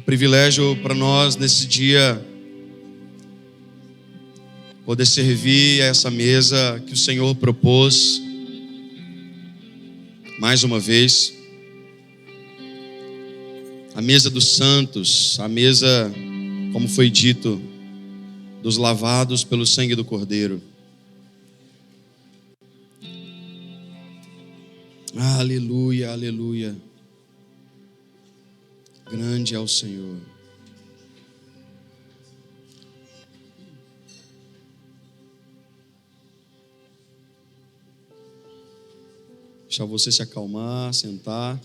privilégio para nós nesse dia poder servir a essa mesa que o Senhor propôs mais uma vez. A mesa dos santos, a mesa, como foi dito, dos lavados pelo sangue do Cordeiro. Aleluia, aleluia. Grande é o Senhor. Deixa você se acalmar, sentar.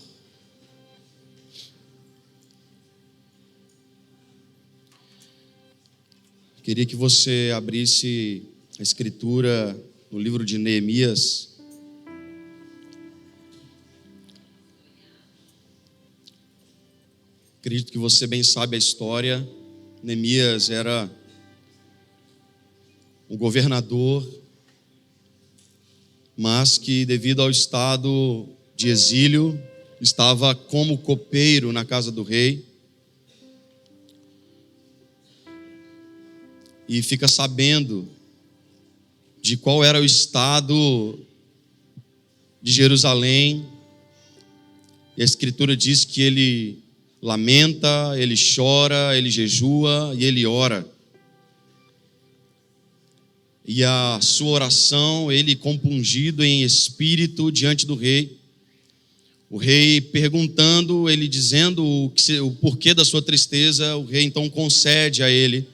Queria que você abrisse a escritura no livro de Neemias. Acredito que você bem sabe a história. Neemias era um governador, mas que devido ao estado de exílio, estava como copeiro na casa do rei. E fica sabendo de qual era o estado de Jerusalém. E a escritura diz que ele lamenta, ele chora, ele jejua e ele ora. E a sua oração, ele compungido em espírito diante do rei. O rei perguntando, ele dizendo o porquê da sua tristeza. O rei então concede a ele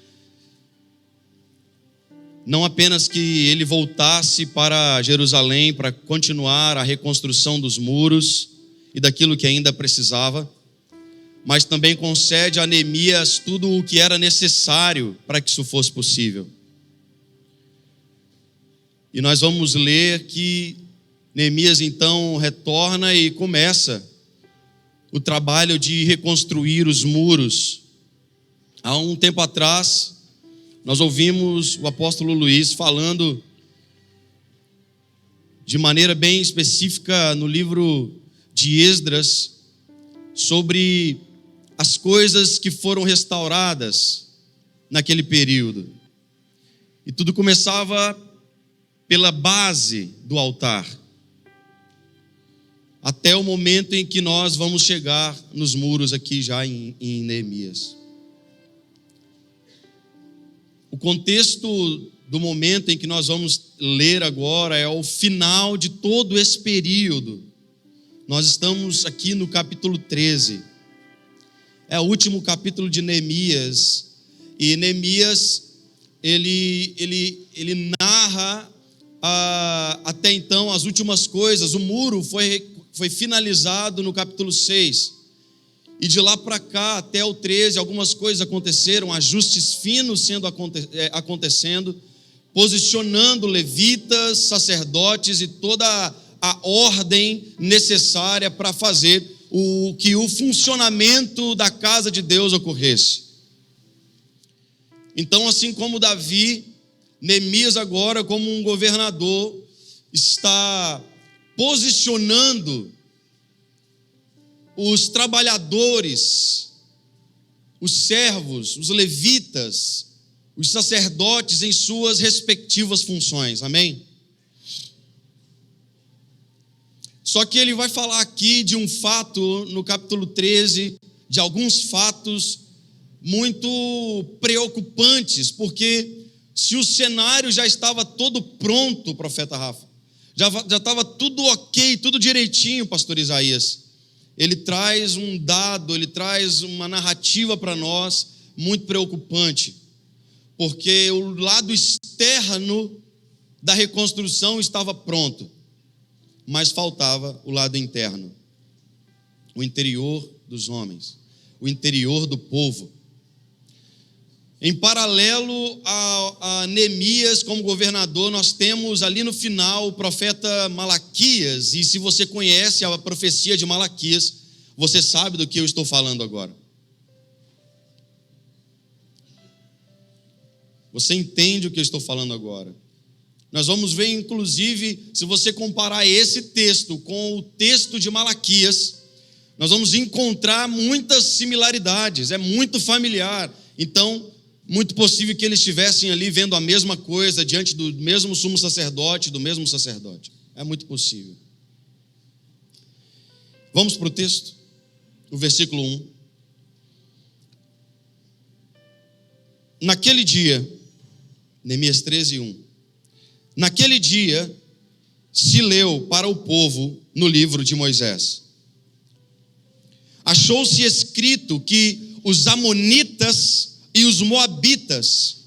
não apenas que ele voltasse para Jerusalém para continuar a reconstrução dos muros e daquilo que ainda precisava, mas também concede a Neemias tudo o que era necessário para que isso fosse possível. E nós vamos ler que Neemias então retorna e começa o trabalho de reconstruir os muros. Há um tempo atrás, nós ouvimos o apóstolo Luiz falando de maneira bem específica no livro de Esdras sobre as coisas que foram restauradas naquele período. E tudo começava pela base do altar, até o momento em que nós vamos chegar nos muros aqui já em Neemias. O contexto do momento em que nós vamos ler agora é o final de todo esse período. Nós estamos aqui no capítulo 13. É o último capítulo de Neemias. E Neemias, ele narra até então as últimas coisas. O muro foi finalizado no capítulo 6. E de lá para cá, até o 13, algumas coisas aconteceram, ajustes finos acontecendo, posicionando levitas, sacerdotes e toda a ordem necessária para fazer que o funcionamento da casa de Deus ocorresse. Então, assim como Davi, Neemias agora, como um governador, está posicionando os trabalhadores, os servos, os levitas, os sacerdotes em suas respectivas funções, amém? Só que ele vai falar aqui de um fato, no capítulo 13, de alguns fatos muito preocupantes, porque se o cenário já estava todo pronto, profeta Rafa, já estava tudo ok, tudo direitinho, pastor Isaías, ele traz um dado, ele traz uma narrativa para nós muito preocupante, porque o lado externo da reconstrução estava pronto, mas faltava o lado interno, o interior dos homens, o interior do povo. Em paralelo a Neemias como governador, nós temos ali no final o profeta Malaquias, e se você conhece a profecia de Malaquias, você sabe do que eu estou falando agora. Você entende o que eu estou falando agora. Nós vamos ver, inclusive, se você comparar esse texto com o texto de Malaquias, nós vamos encontrar muitas similaridades, é muito familiar. Então, muito possível que eles estivessem ali vendo a mesma coisa, diante do mesmo sumo sacerdote, do mesmo sacerdote. É muito possível. Vamos para o texto, o versículo 1. Naquele dia, Neemias 13, 1. Naquele dia, se leu para o povo no livro de Moisés. Achou-se escrito que os amonitas e os moabitas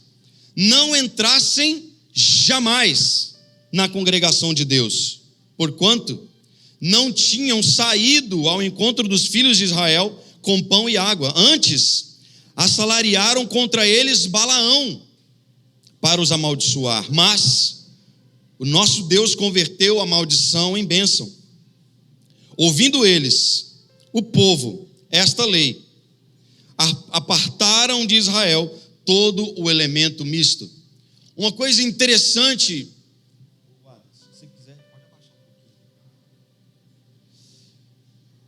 não entrassem jamais na congregação de Deus, porquanto não tinham saído ao encontro dos filhos de Israel com pão e água. Antes, assalariaram contra eles Balaão para os amaldiçoar. Mas o nosso Deus converteu a maldição em bênção. Ouvindo eles, o povo, esta lei, apartaram de Israel todo o elemento misto. Uma coisa interessante,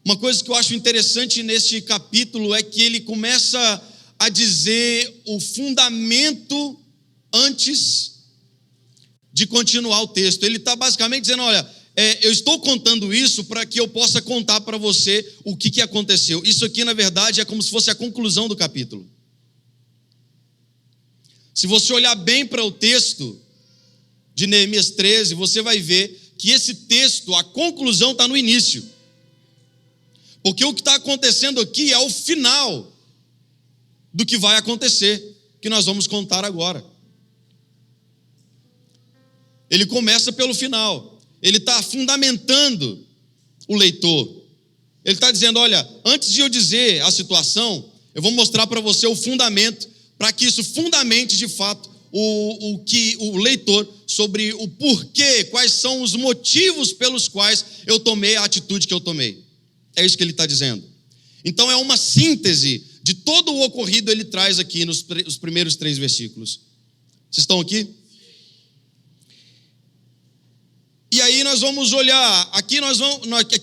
uma coisa que eu acho interessante neste capítulo é que ele começa a dizer o fundamento antes de continuar o texto. Ele está basicamente dizendo, olha, eu estou contando isso para que eu possa contar para você o que aconteceu. Isso aqui, na verdade, é como se fosse a conclusão do capítulo. Se você olhar bem para o texto de Neemias 13, você vai ver que esse texto, a conclusão está no início. Porque o que está acontecendo aqui é o final do que vai acontecer, que nós vamos contar agora. Ele começa pelo final. Ele está fundamentando o leitor. Ele está dizendo, olha, antes de eu dizer a situação, eu vou mostrar para você o fundamento, para que isso fundamente de fato o leitor sobre o porquê, quais são os motivos pelos quais eu tomei a atitude que eu tomei. É isso que ele está dizendo. Então é uma síntese de todo o ocorrido, ele traz aqui nos primeiros 3 versículos. Vocês estão aqui? E aí nós vamos olhar, aqui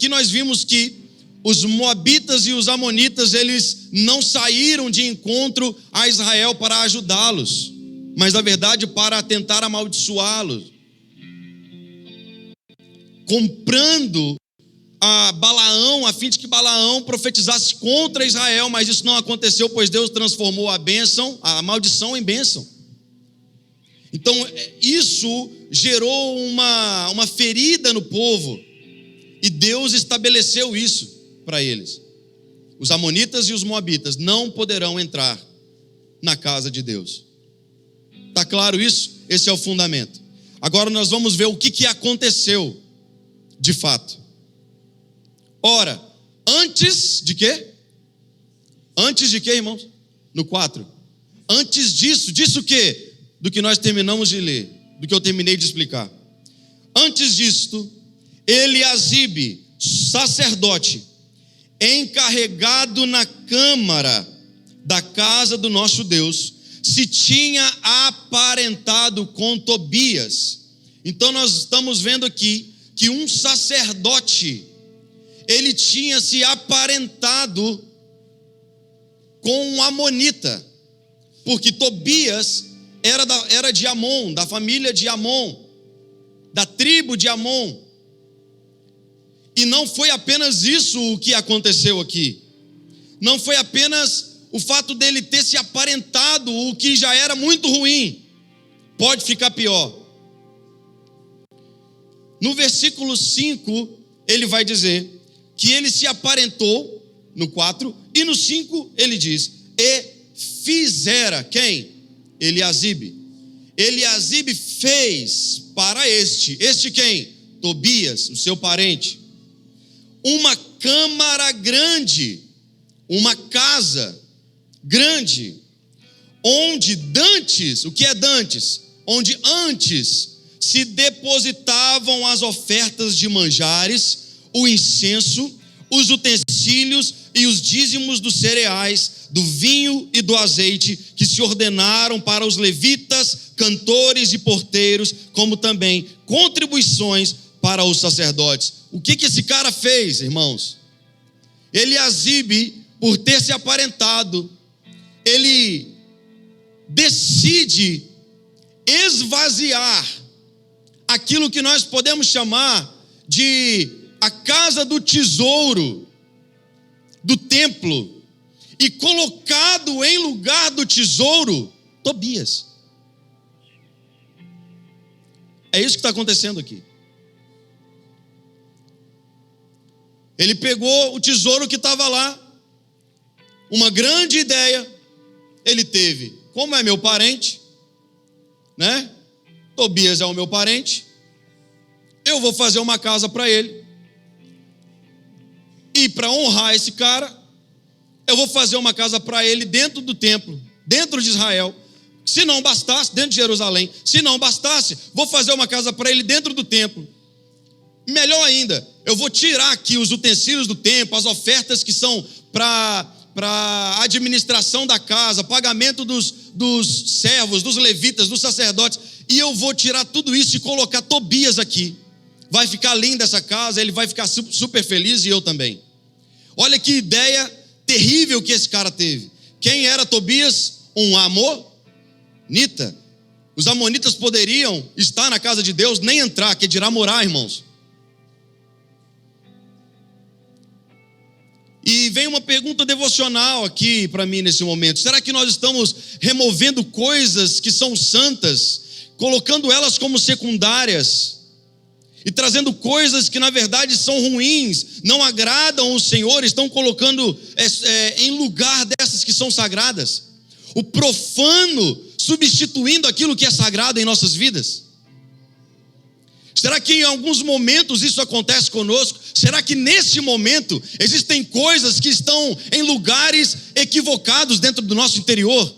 nós vimos que os moabitas e os amonitas, eles não saíram de encontro a Israel para ajudá-los, mas na verdade para tentar amaldiçoá-los, comprando a Balaão, a fim de que Balaão profetizasse contra Israel, mas isso não aconteceu, pois Deus transformou a maldição em bênção. Então isso gerou uma ferida no povo, e Deus estabeleceu isso para eles. Os amonitas e os moabitas não poderão entrar na casa de Deus. Está claro isso? Esse é o fundamento. Agora nós vamos ver o que aconteceu de fato. Ora, antes de quê? Antes de quê, irmãos? No 4. Antes disso o quê? Do que nós terminamos de ler, do que eu terminei de explicar. Antes disto, Eliasibe, sacerdote, encarregado na câmara da casa do nosso Deus, se tinha aparentado com Tobias. Então nós estamos vendo aqui que um sacerdote, ele tinha se aparentado com um amonita, porque Tobias era de Amon, da família de Amon, da tribo de Amon. E não foi apenas isso o que aconteceu aqui. Não foi apenas o fato dele ter se aparentado, o que já era muito ruim. Pode ficar pior. No versículo 5, ele vai dizer que ele se aparentou, no 4, e no 5 ele diz, e fizera, quem? Eliasibe. Eliasibe fez para este quem? Tobias, o seu parente, uma câmara grande, uma casa grande, onde dantes, o que é dantes? Onde antes se depositavam as ofertas de manjares, o incenso, os utensílios e os dízimos dos cereais, do vinho e do azeite, que se ordenaram para os levitas, cantores e porteiros, como também contribuições para os sacerdotes. O que esse cara fez, irmãos? Eliasibe, por ter se aparentado, ele decide esvaziar aquilo que nós podemos chamar de a casa do tesouro do templo, e colocado em lugar do tesouro, Tobias. É isso que está acontecendo aqui. Ele pegou o tesouro que estava lá, uma grande ideia ele teve. Como é meu parente, né? Tobias é o meu parente, eu vou fazer uma casa para ele. E para honrar esse cara, eu vou fazer uma casa para ele dentro do templo, dentro de Israel. Se não bastasse, dentro de Jerusalém. Se não bastasse, vou fazer uma casa para ele dentro do templo. Melhor ainda, eu vou tirar aqui os utensílios do templo, as ofertas que são para administração da casa, pagamento dos servos, dos levitas, dos sacerdotes, e eu vou tirar tudo isso e colocar Tobias aqui. Vai ficar linda essa casa, ele vai ficar super feliz, e eu também. Olha que ideia terrível que esse cara teve. Quem era Tobias? Um amonita. Os amonitas poderiam estar na casa de Deus, nem entrar, que dirá morar, irmãos. E vem uma pergunta devocional aqui para mim nesse momento. Será que nós estamos removendo coisas que são santas, colocando elas como secundárias, e trazendo coisas que na verdade são ruins, não agradam o Senhor, estão colocando em lugar dessas que são sagradas? O profano substituindo aquilo que é sagrado em nossas vidas? Será que em alguns momentos isso acontece conosco? Será que nesse momento existem coisas que estão em lugares equivocados dentro do nosso interior?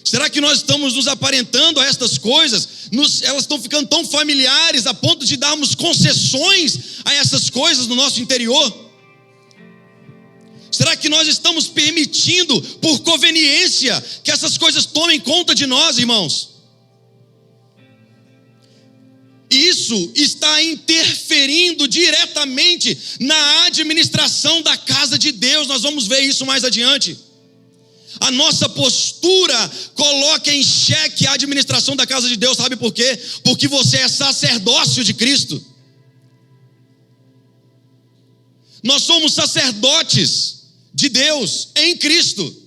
Será que nós estamos nos aparentando a estas coisas? Elas estão ficando tão familiares a ponto de darmos concessões a essas coisas no nosso interior? Será que nós estamos permitindo, por conveniência, que essas coisas tomem conta de nós, irmãos? Isso está interferindo diretamente na administração da casa de Deus. Nós vamos ver isso mais adiante. A nossa postura coloca em xeque a administração da casa de Deus. Sabe por quê? Porque você é sacerdócio de Cristo. Nós somos sacerdotes de Deus em Cristo.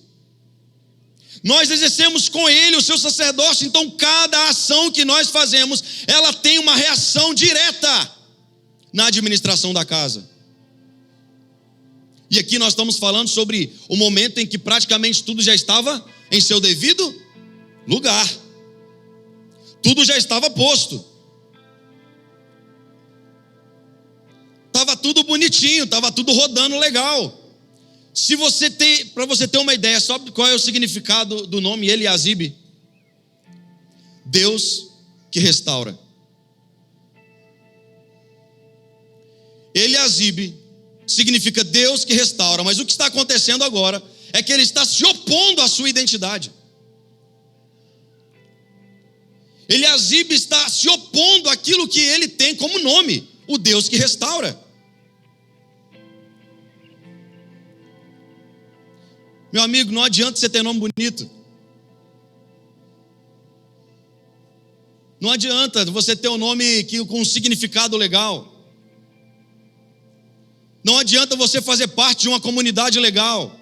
Nós exercemos com Ele o seu sacerdócio. Então cada ação que nós fazemos, ela tem uma reação direta na administração da casa. E aqui nós estamos falando sobre o momento em que praticamente tudo já estava em seu devido lugar. Tudo já estava posto. Estava tudo bonitinho, estava tudo rodando legal. Para você ter uma ideia, sabe qual é o significado do nome Eliasibe? Deus que restaura. Eliasibe significa Deus que restaura, mas o que está acontecendo agora é que ele está se opondo à sua identidade. Eliasibe está se opondo àquilo que ele tem como nome, o Deus que restaura. Meu amigo, não adianta você ter nome bonito. Não adianta você ter um nome com um significado legal. Não adianta você fazer parte de uma comunidade legal.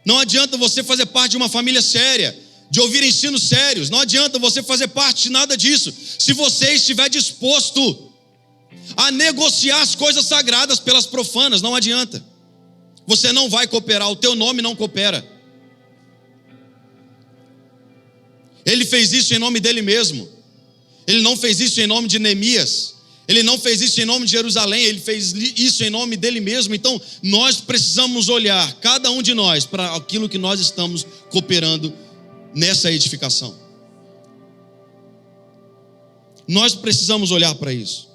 Não adianta você fazer parte de uma família séria, de ouvir ensinos sérios. Não adianta você fazer parte de nada disso, se você estiver disposto a negociar as coisas sagradas pelas profanas. Não adianta. Você não vai cooperar, o teu nome não coopera. Ele fez isso em nome dele mesmo. Ele não fez isso em nome de Neemias. Ele não fez isso em nome de Jerusalém. Ele fez isso em nome dele mesmo. Então nós precisamos olhar, cada um de nós, para aquilo que nós estamos cooperando nessa edificação. Nós precisamos olhar para isso.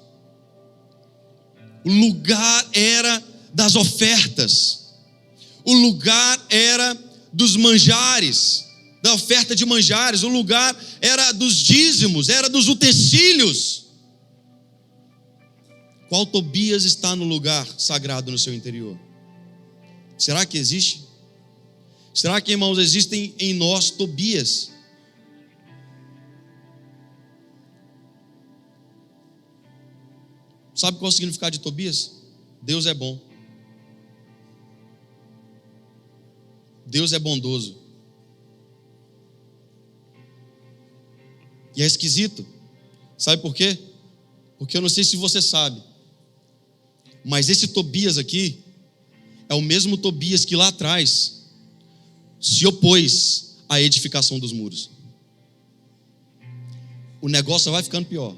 O lugar era das ofertas. O lugar era dos manjares, da oferta de manjares. O lugar era dos dízimos, era dos utensílios. Qual Tobias está no lugar sagrado no seu interior? Será que existe? Será que, irmãos, existem em nós Tobias? Sabe qual é o significado de Tobias? Deus é bom. Deus é bondoso. E é esquisito. Sabe por quê? Porque eu não sei se você sabe, mas esse Tobias aqui é o mesmo Tobias que lá atrás se opôs à edificação dos muros. O negócio vai ficando pior.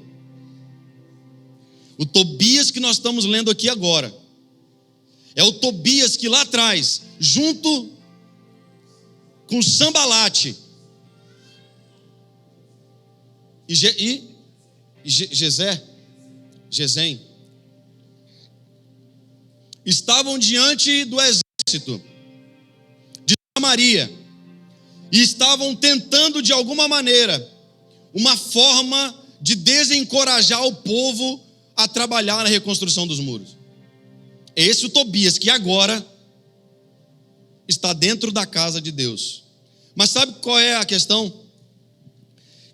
O Tobias que nós estamos lendo aqui agora é o Tobias que lá atrás, junto com Sambalate e Gesem, estavam diante do exército de Samaria e estavam tentando de alguma maneira uma forma de desencorajar o povo a trabalhar na reconstrução dos muros. É esse o Tobias que agora está dentro da casa de Deus. Mas sabe qual é a questão?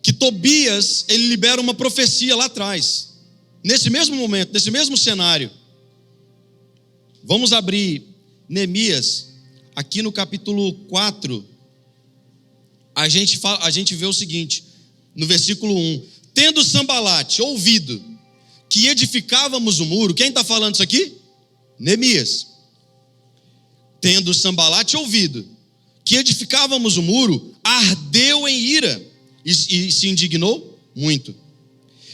Que Tobias, ele libera uma profecia lá atrás, nesse mesmo momento, nesse mesmo cenário. Vamos abrir Neemias, aqui no capítulo 4, a gente vê o seguinte, no versículo 1, tendo Sambalate ouvido que edificávamos o muro, quem está falando isso aqui? Neemias. Tendo Sambalate ouvido que edificávamos o muro, ardeu em ira e se indignou muito.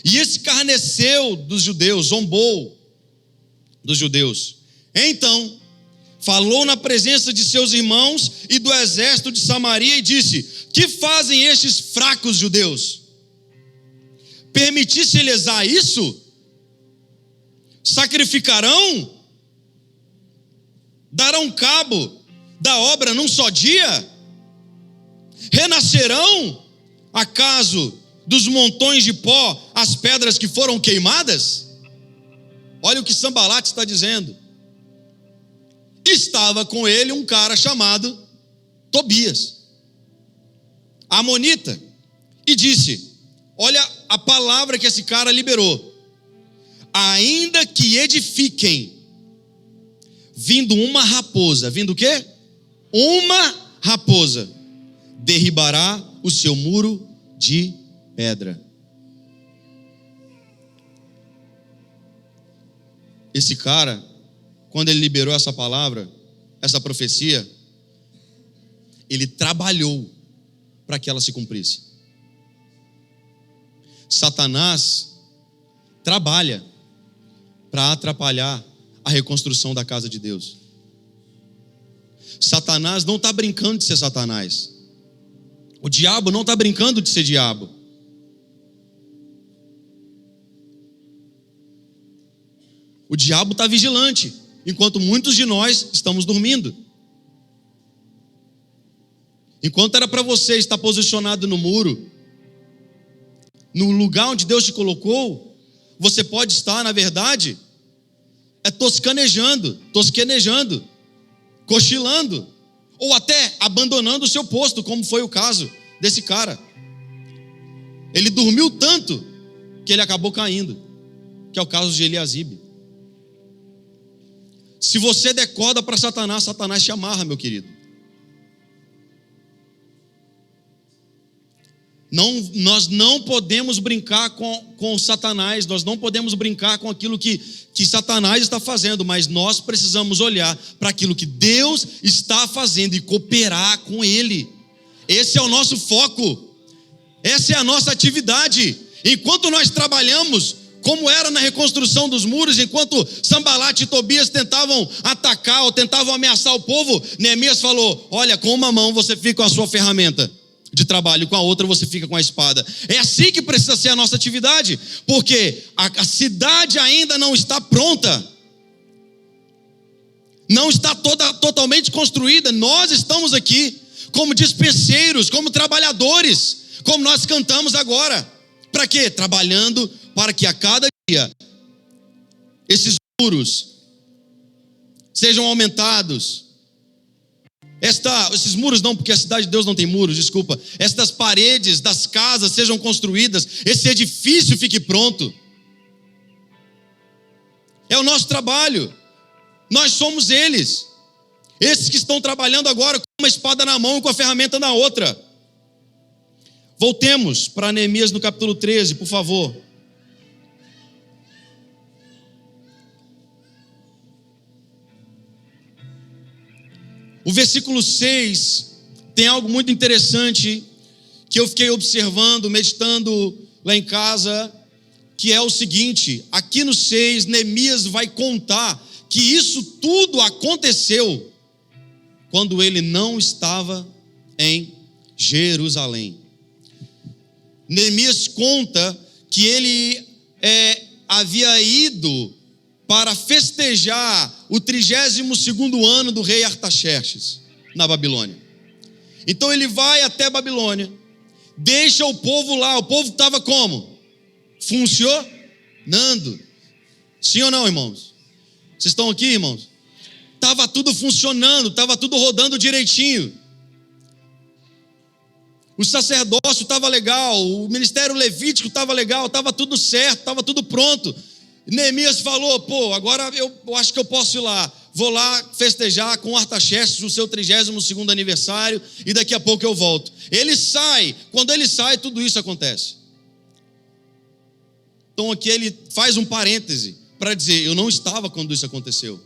E escarneceu dos judeus, zombou dos judeus. Então, falou na presença de seus irmãos e do exército de Samaria e disse: que fazem estes fracos judeus? Permitisse-lhes a isso? Sacrificarão? Darão cabo da obra num só dia? Renascerão, acaso, dos montões de pó as pedras que foram queimadas? Olha o que Sambalate está dizendo. Estava com ele um cara chamado Tobias, amonita, e disse: olha a palavra que esse cara liberou: ainda que edifiquem, vindo uma raposa, vindo o quê? Uma raposa derribará o seu muro de pedra. Esse cara, quando ele liberou essa palavra, essa profecia, ele trabalhou para que ela se cumprisse. Satanás trabalha para atrapalhar a reconstrução da casa de Deus. Satanás não está brincando de ser Satanás. O diabo não está brincando de ser diabo. O diabo está vigilante, enquanto muitos de nós estamos dormindo. Enquanto era para você estar posicionado no muro, no lugar onde Deus te colocou, você pode estar, na verdade, tosquenejando, cochilando, ou até abandonando o seu posto, como foi o caso desse cara. Ele dormiu tanto que ele acabou caindo, que é o caso de Eliasibe. Se você der corda para Satanás, Satanás te amarra, meu querido. Nós não podemos brincar com Satanás, nós não podemos brincar com aquilo que Satanás está fazendo, mas nós precisamos olhar para aquilo que Deus está fazendo e cooperar com Ele. Esse é o nosso foco, essa é a nossa atividade. Enquanto nós trabalhamos, como era na reconstrução dos muros, enquanto Sambalate e Tobias tentavam atacar ou tentavam ameaçar o povo, Neemias falou: olha, com uma mão você fica com a sua ferramenta de trabalho, com a outra você fica com a espada. É assim que precisa ser a nossa atividade, porque a cidade ainda não está pronta, não está totalmente construída. Nós estamos aqui como dispenseiros, como trabalhadores, como nós cantamos agora. Para quê? Trabalhando para que a cada dia esses muros sejam aumentados. Esses muros não, porque a cidade de Deus não tem muros, desculpa. Estas paredes das casas sejam construídas, esse edifício fique pronto. É o nosso trabalho. Nós somos eles. Esses que estão trabalhando agora com uma espada na mão e com a ferramenta na outra. Voltemos para Neemias no capítulo 13, por favor. O versículo 6 tem algo muito interessante que eu fiquei observando, meditando lá em casa, que é o seguinte: aqui no 6, Neemias vai contar que isso tudo aconteceu quando ele não estava em Jerusalém. Neemias conta que ele havia ido para festejar o 32º ano do rei Artaxerxes, na Babilônia. Então ele vai até Babilônia, deixa o povo lá. O povo estava como? Funcionando. Sim ou não, irmãos? Vocês estão aqui, irmãos? Estava tudo funcionando, estava tudo rodando direitinho. O sacerdócio estava legal, o ministério levítico estava legal, estava tudo certo, estava tudo pronto. Neemias falou: agora eu acho que eu posso ir lá. Vou lá festejar com Artaxerxes o seu 32º aniversário e daqui a pouco eu volto. Ele sai. Quando ele sai, tudo isso acontece. Então aqui ele faz um parêntese para dizer: eu não estava quando isso aconteceu.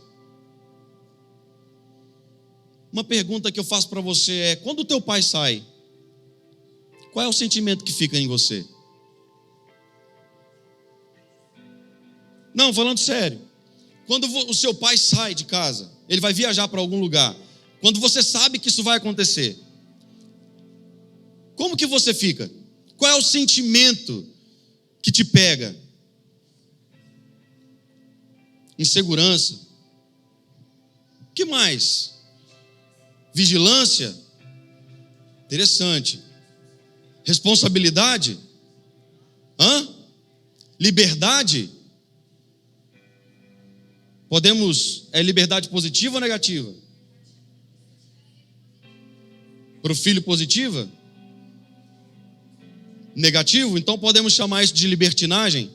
Uma pergunta que eu faço para você é: quando o teu pai sai, qual é o sentimento que fica em você? Não, falando sério. Quando o seu pai sai de casa, ele vai viajar para algum lugar, quando você sabe que isso vai acontecer, como que você fica? Qual é o sentimento que te pega? Insegurança? O que mais? Vigilância? Interessante. Responsabilidade? Liberdade? É liberdade positiva ou negativa? Para o filho, positiva? Negativo? Então podemos chamar isso de libertinagem?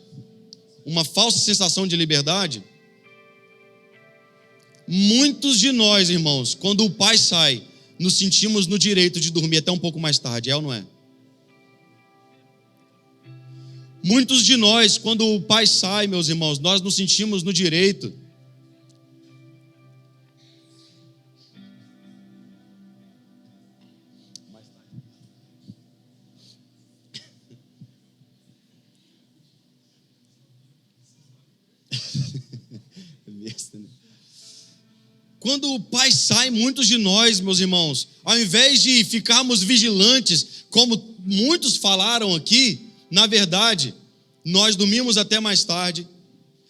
Uma falsa sensação de liberdade? Muitos de nós, irmãos, quando o pai sai, nos sentimos no direito de dormir até um pouco mais tarde, é ou não é? Muitos de nós, quando o pai sai, meus irmãos, nós nos sentimos no direito Quando o pai sai, muitos de nós, meus irmãos, ao invés de ficarmos vigilantes, como muitos falaram aqui, na verdade, nós dormimos até mais tarde.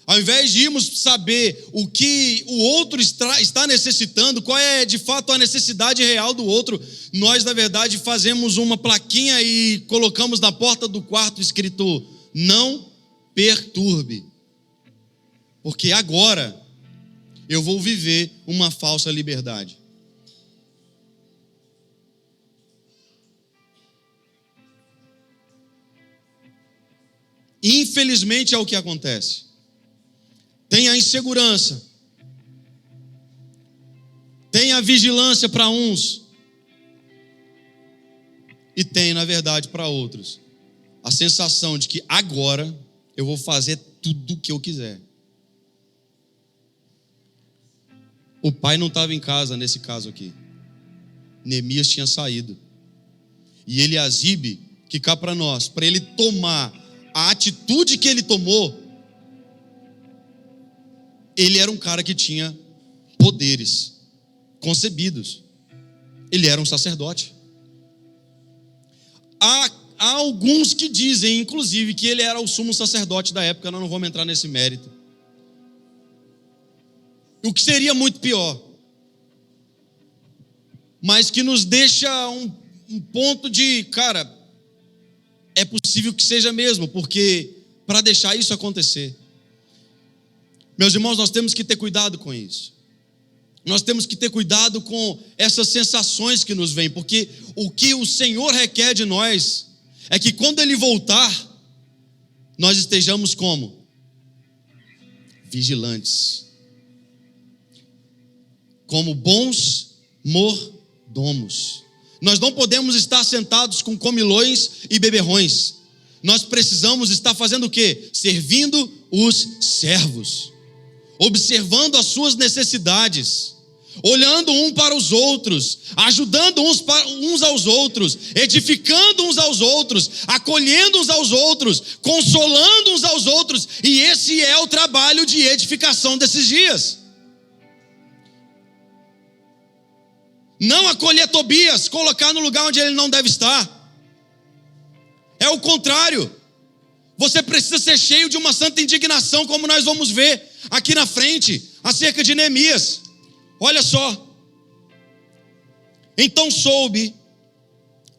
Ao invés de irmos saber o que o outro está necessitando, qual é de fato a necessidade real do outro, nós, na verdade, fazemos uma plaquinha e colocamos na porta do quarto escrito: não perturbe. Porque agora eu vou viver uma falsa liberdade. Infelizmente é o que acontece. Tem a insegurança, tem a vigilância para uns, e tem, na verdade, para outros, a sensação de que agora eu vou fazer tudo o que eu quiser. O pai não estava em casa nesse caso aqui. Neemias tinha saído. E Eliasibe, que cá para nós, para ele tomar a atitude que ele tomou, ele era um cara que tinha poderes concebidos. Ele era um sacerdote. Há alguns que dizem, inclusive, que ele era o sumo sacerdote da época. Nós não vamos entrar nesse mérito. O que seria muito pior, mas que nos deixa um ponto de, cara, é possível que seja mesmo, porque para deixar isso acontecer, Meus irmãos, nós temos que ter cuidado com isso. Nós temos que ter cuidado com essas sensações que nos vêm, porque o que o Senhor requer de nós é que quando Ele voltar, nós estejamos como? Vigilantes. Como bons mordomos. Nós não podemos estar sentados com comilões e beberrões. Nós precisamos estar fazendo o quê? Servindo os servos, observando as suas necessidades, olhando um para os outros, ajudando uns aos outros, edificando uns aos outros, acolhendo uns aos outros, consolando uns aos outros. E esse é o trabalho de edificação desses dias. Não acolher Tobias, colocar no lugar onde ele não deve estar. É o contrário. Você precisa ser cheio de uma santa indignação, como nós vamos ver aqui na frente, acerca de Neemias. Olha só. Então soube,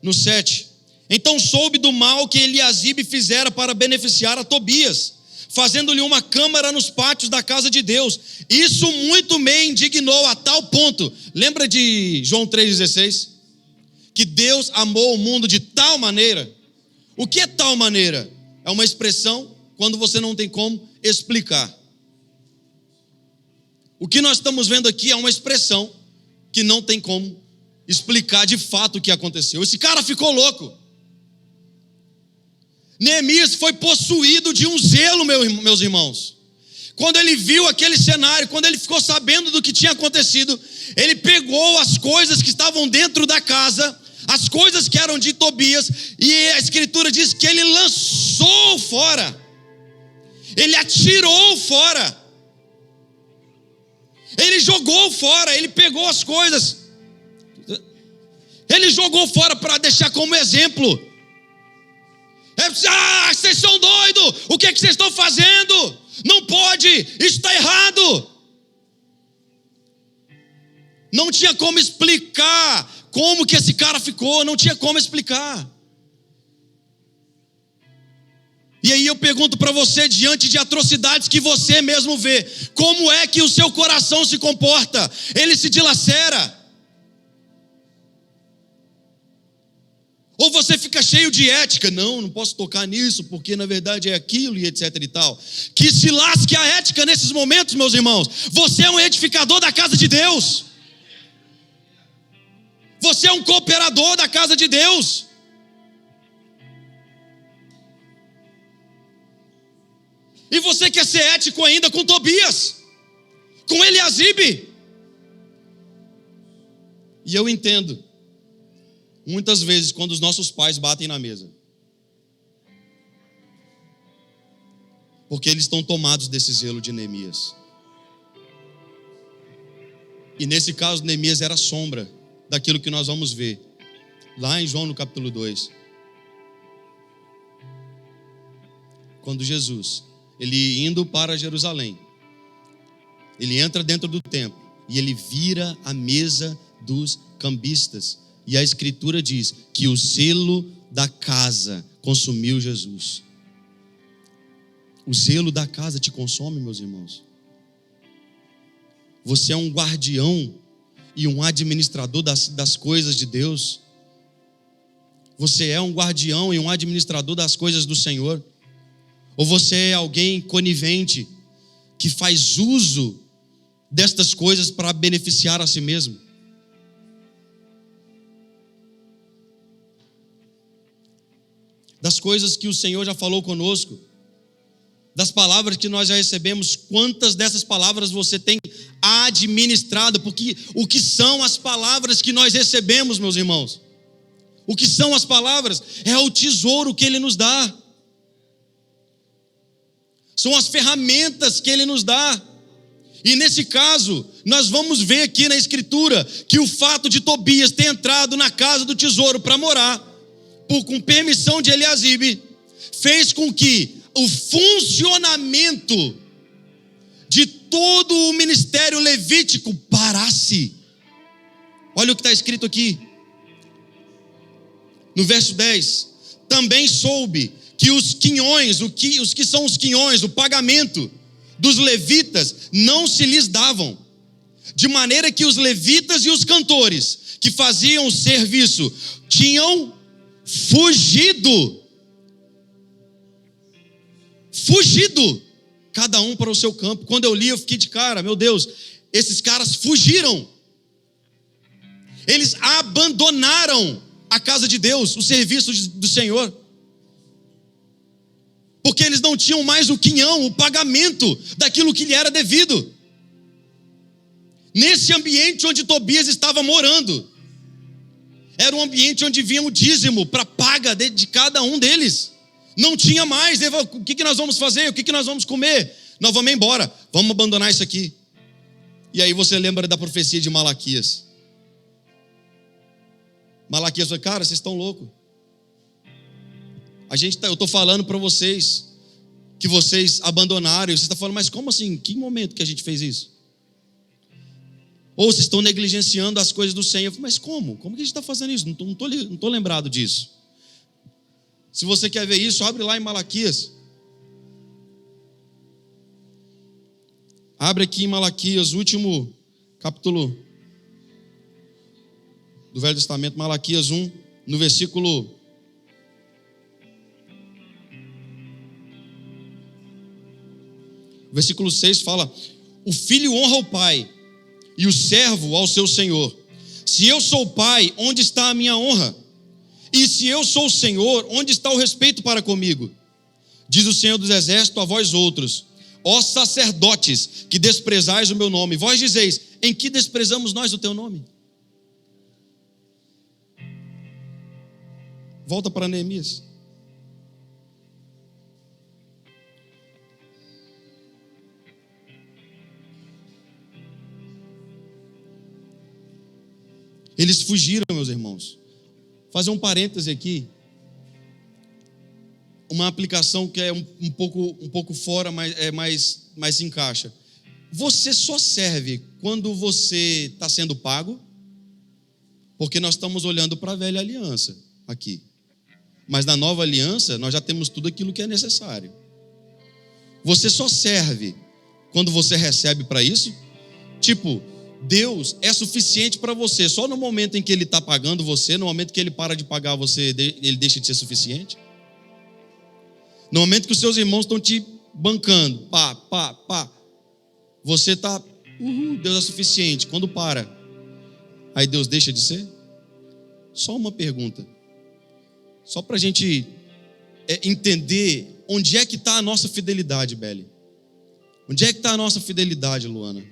no 7, então soube do mal que Eliasibe fizera para beneficiar a Tobias, fazendo-lhe uma câmara nos pátios da casa de Deus. Isso muito me indignou a tal ponto. Lembra de João 3,16? Que Deus amou o mundo de tal maneira. O que é tal maneira? É uma expressão quando você não tem como explicar. O que nós estamos vendo aqui é uma expressão que não tem como explicar de fato o que aconteceu. Esse cara ficou louco. Neemias foi possuído de um zelo, meus irmãos. Quando ele viu aquele cenário, quando ele ficou sabendo do que tinha acontecido, ele pegou as coisas que estavam dentro da casa, as coisas que eram de Tobias, e a escritura diz que ele lançou fora, ele atirou fora, ele jogou fora, ele pegou as coisas, ele jogou fora para deixar como exemplo. Vocês são doidos, o que é que vocês estão fazendo? Não pode, isso está errado. Não tinha como explicar como que esse cara ficou, não tinha como explicar. E aí eu pergunto para você, diante de atrocidades que você mesmo vê, como é que o seu coração se comporta? Ele se dilacera? Ou você fica cheio de ética? Não posso tocar nisso, porque na verdade é aquilo e etc e tal. Que se lasque a ética nesses momentos, meus irmãos. Você é um edificador da casa de Deus. Você é um cooperador da casa de Deus. E você quer ser ético ainda com Tobias, com Eliasibe. E eu entendo, muitas vezes, quando os nossos pais batem na mesa, porque eles estão tomados desse zelo de Neemias. E nesse caso, Neemias era sombra daquilo que nós vamos ver lá em João no capítulo 2. Quando Jesus, ele indo para Jerusalém, ele entra dentro do templo e ele vira a mesa dos cambistas. E a escritura diz que o zelo da casa consumiu Jesus. O zelo da casa te consome, meus irmãos. Você é um guardião e um administrador das coisas de Deus. Você é um guardião e um administrador das coisas do Senhor. Ou você é alguém conivente que faz uso destas coisas para beneficiar a si mesmo? Das coisas que o Senhor já falou conosco, das palavras que nós já recebemos, quantas dessas palavras você tem administrado? Porque o que são as palavras que nós recebemos, meus irmãos? O que são as palavras? É o tesouro que Ele nos dá. São as ferramentas que Ele nos dá. E nesse caso, nós vamos ver aqui na escritura que o fato de Tobias ter entrado na casa do tesouro para morar, com permissão de Eliasibe, fez com que o funcionamento de todo o ministério levítico parasse. Olha o que está escrito aqui no verso 10. Também soube que os quinhões, os que são os quinhões, o pagamento dos levitas não se lhes davam, de maneira que os levitas e os cantores que faziam o serviço tinham fugido, cada um para o seu campo. Quando eu li, eu fiquei de cara, meu Deus, esses caras fugiram, eles abandonaram a casa de Deus, o serviço do Senhor, porque eles não tinham mais o quinhão, o pagamento daquilo que lhe era devido. Nesse ambiente onde Tobias estava morando, era um ambiente onde vinha o dízimo para paga de cada um deles. Não tinha mais. O que nós vamos fazer? O que nós vamos comer? Nós vamos embora, vamos abandonar isso aqui. E aí você lembra da profecia de Malaquias. Malaquias falou, cara, vocês estão loucos. Eu estou falando para vocês que vocês abandonaram. E você está falando, mas como assim? Em que momento que a gente fez isso? Ou vocês estão negligenciando as coisas do Senhor. Eu falei, mas como? Como que a gente está fazendo isso? Não estou lembrado disso. Se você quer ver isso, abre lá em Malaquias. Abre aqui em Malaquias, último capítulo do Velho Testamento, Malaquias 1, no versículo 6 fala: o filho honra o pai, e o servo ao seu senhor. Se eu sou pai, onde está a minha honra? E se eu sou o Senhor, onde está o respeito para comigo? Diz o Senhor dos Exércitos a vós outros: ó sacerdotes, que desprezais o meu nome. Vós dizeis, em que desprezamos nós o teu nome? Volta para Neemias. Eles fugiram, meus irmãos. Fazer um parêntese aqui. Uma aplicação que é um pouco fora, mas se encaixa. Você só serve quando você está sendo pago? Porque nós estamos olhando para a velha aliança aqui. Mas na nova aliança, nós já temos tudo aquilo que é necessário. Você só serve quando você recebe para isso? Tipo, Deus é suficiente para você só no momento em que Ele está pagando você, no momento que Ele para de pagar você, Ele deixa de ser suficiente? No momento que os seus irmãos estão te bancando, pá, você está, Deus é suficiente. Quando para, aí Deus deixa de ser? Só uma pergunta, só para a gente entender onde é que está a nossa fidelidade, Beli. Onde é que está a nossa fidelidade, Luana?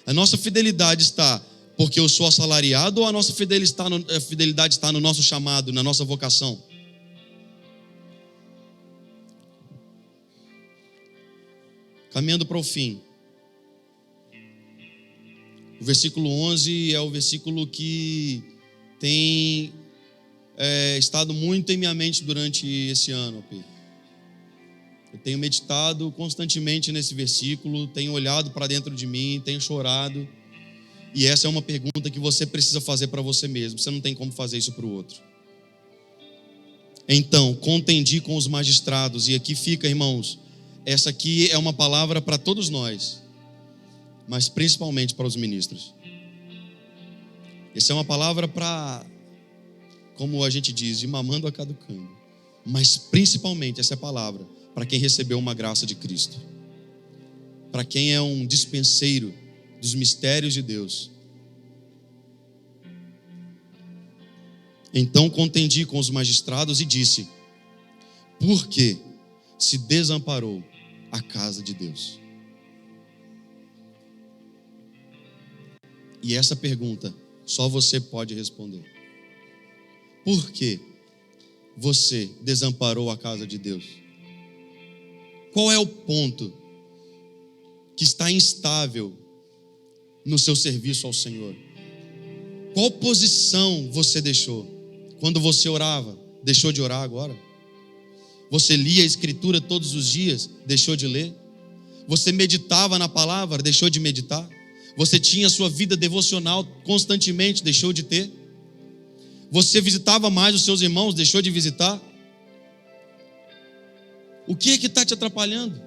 A nossa fidelidade está porque eu sou assalariado, ou a nossa fidelidade está no nosso chamado, na nossa vocação? Caminhando para o fim. O versículo 11 é o versículo que tem estado muito em minha mente durante esse ano, Pedro. Eu tenho meditado constantemente nesse versículo, tenho olhado para dentro de mim, tenho chorado. E essa é uma pergunta que você precisa fazer para você mesmo. Você não tem como fazer isso para o outro. Então, contendi com os magistrados. E aqui fica, irmãos, essa aqui é uma palavra para todos nós, mas principalmente para os ministros. Essa é uma palavra para, como a gente diz, de mamando a caducando. Mas principalmente essa é a palavra para quem recebeu uma graça de Cristo, para quem é um dispenseiro dos mistérios de Deus. Então contendi com os magistrados e disse: por que se desamparou a casa de Deus? E essa pergunta só você pode responder. Por que você desamparou a casa de Deus? Qual é o ponto que está instável no seu serviço ao Senhor? Qual posição você deixou? Quando você orava, deixou de orar agora? Você lia a Escritura todos os dias, deixou de ler? Você meditava na palavra, deixou de meditar? Você tinha a sua vida devocional constantemente, deixou de ter? Você visitava mais os seus irmãos, deixou de visitar? O que é que está te atrapalhando?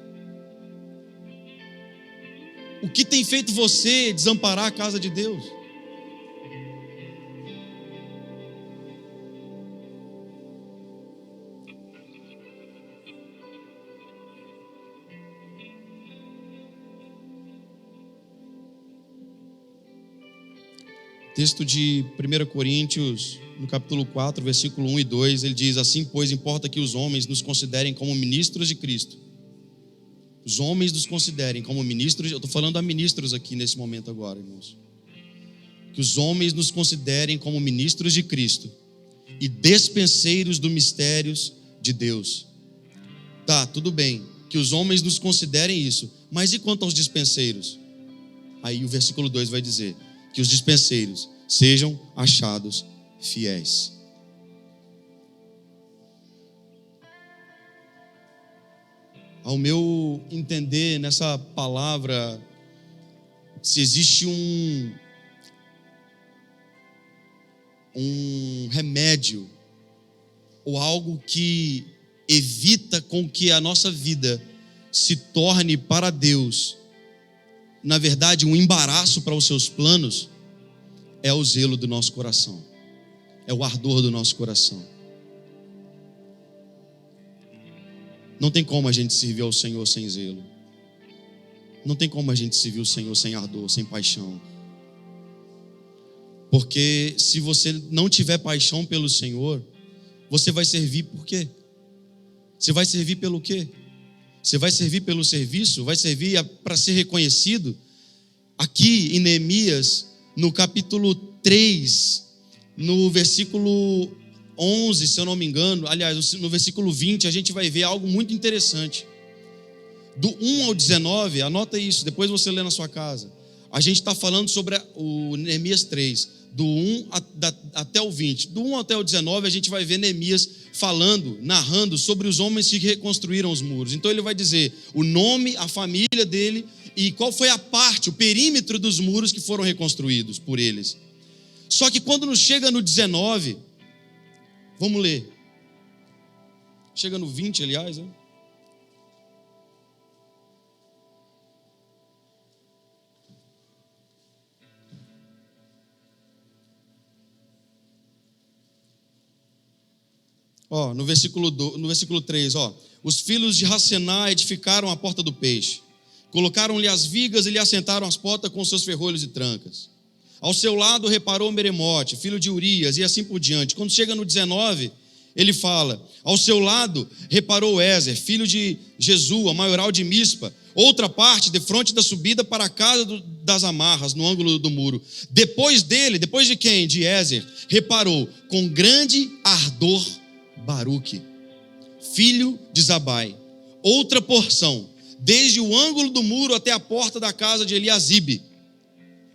O que tem feito você desamparar a casa de Deus? Texto de 1 Coríntios, no capítulo 4, versículo 1 e 2, ele diz: assim, pois, importa que os homens nos considerem como ministros de Cristo. Os homens nos considerem como ministros, eu estou falando a ministros aqui nesse momento agora, irmãos. Que os homens nos considerem como ministros de Cristo e despenseiros dos mistérios de Deus. Tá, tudo bem, que os homens nos considerem isso, mas e quanto aos dispenseiros? Aí o versículo 2 vai dizer que os dispenseiros sejam achados fiéis. Ao meu entender, nessa palavra, se existe um remédio ou algo que evita com que a nossa vida se torne para Deus, na verdade, um embaraço para os seus planos, é o zelo do nosso coração, é o ardor do nosso coração. Não tem como a gente servir ao Senhor sem zelo. Não tem como a gente servir o Senhor sem ardor, sem paixão. Porque se você não tiver paixão pelo Senhor, você vai servir por quê? Você vai servir pelo quê? Você vai servir pelo serviço? Vai servir para ser reconhecido? Aqui em Neemias, no capítulo 3, no versículo 11, se eu não me engano, aliás, no versículo 20, a gente vai ver algo muito interessante. Do 1 ao 19, anota isso, depois você lê na sua casa. A gente está falando sobre o Neemias 3, do 1 até o 20. Do 1 até o 19, a gente vai ver Neemias falando, narrando sobre os homens que reconstruíram os muros. Então ele vai dizer o nome, a família dele e qual foi a parte, o perímetro dos muros que foram reconstruídos por eles. Só que quando nos chega no 19, vamos ler. Chega no 20, aliás, né? No versículo 3, os filhos de Racená edificaram a porta do peixe, colocaram-lhe as vigas e lhe assentaram as portas com seus ferrolhos e trancas. Ao seu lado reparou Meremote, filho de Urias, e assim por diante. Quando chega no 19, ele fala: ao seu lado reparou Ézer, filho de Jesua, maioral de Mispa, outra parte defronte da subida para a casa das amarras, no ângulo do muro. Depois dele, depois de quem? De Ézer, reparou com grande ardor Baruque, filho de Zabai, outra porção, desde o ângulo do muro até a porta da casa de Eliasibe,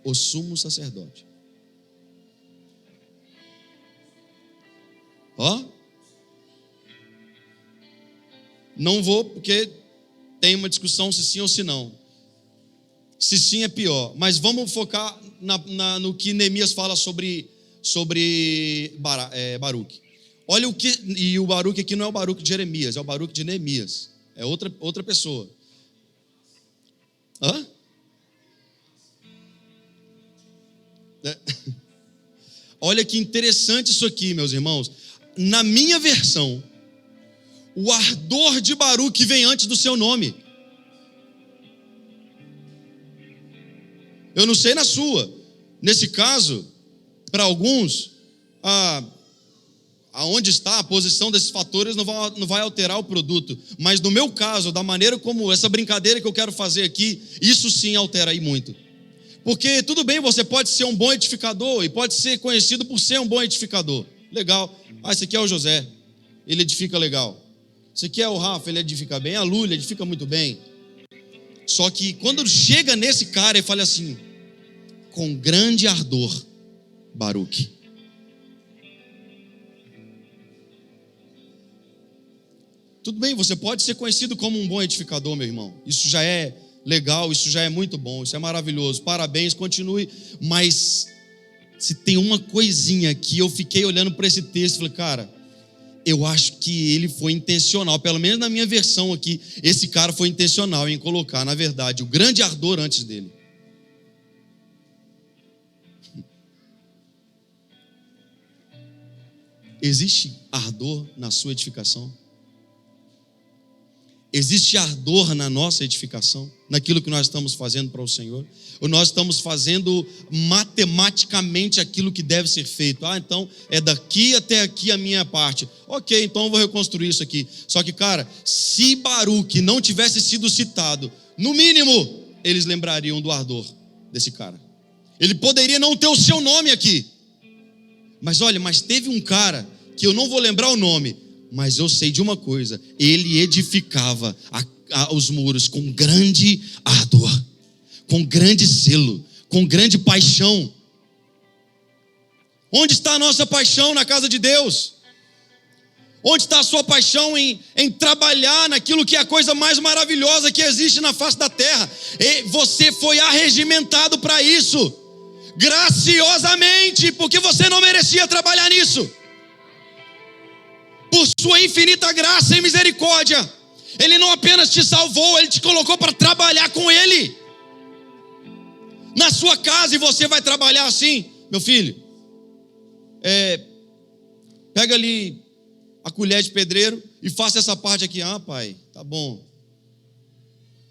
o sumo sacerdote. Não vou, porque tem uma discussão se sim ou se não. Se sim é pior, mas vamos focar no que Neemias fala sobre Baruque. Olha o que, e o Baruque aqui não é o Baruque de Jeremias, é o Baruque de Neemias, é outra pessoa. Olha que interessante isso aqui, meus irmãos. Na minha versão, o ardor de Baruque vem antes do seu nome. Eu não sei na sua. Nesse caso, para alguns, aonde está a posição desses fatores não vai alterar o produto. Mas no meu caso, da maneira como essa brincadeira que eu quero fazer aqui, isso sim altera aí muito. Porque tudo bem, você pode ser um bom edificador e pode ser conhecido por ser um bom edificador. Legal. Esse aqui é o José, ele edifica legal. Esse aqui é o Rafa, ele edifica bem. A Lu, ele edifica muito bem. Só que quando chega nesse cara, ele fala assim: com grande ardor, Baruque. Tudo bem, você pode ser conhecido como um bom edificador, meu irmão. Isso já é legal, isso já é muito bom, isso é maravilhoso. Parabéns, continue. Mas se tem uma coisinha que eu fiquei olhando para esse texto e falei: cara, eu acho que ele foi intencional, pelo menos na minha versão aqui, esse cara foi intencional em colocar, na verdade, o grande ardor antes dele. Existe ardor na sua edificação? Existe ardor na nossa edificação? Naquilo que nós estamos fazendo para o Senhor? Ou nós estamos fazendo matematicamente aquilo que deve ser feito? Então é daqui até aqui a minha parte. Ok, então eu vou reconstruir isso aqui. Só que, cara, se Baruque não tivesse sido citado, no mínimo, eles lembrariam do ardor desse cara. Ele poderia não ter o seu nome aqui. Mas olha, teve um cara que eu não vou lembrar o nome, mas eu sei de uma coisa: ele edificava os muros com grande ardor, com grande zelo, com grande paixão. Onde está a nossa paixão na casa de Deus? Onde está a sua paixão em trabalhar naquilo que é a coisa mais maravilhosa que existe na face da terra? E você foi arregimentado para isso, graciosamente, porque você não merecia trabalhar nisso. Por sua infinita graça e misericórdia, Ele não apenas te salvou, Ele te colocou para trabalhar com Ele na sua casa. E você vai trabalhar assim, meu filho, pega ali a colher de pedreiro e faça essa parte aqui. Pai, tá bom,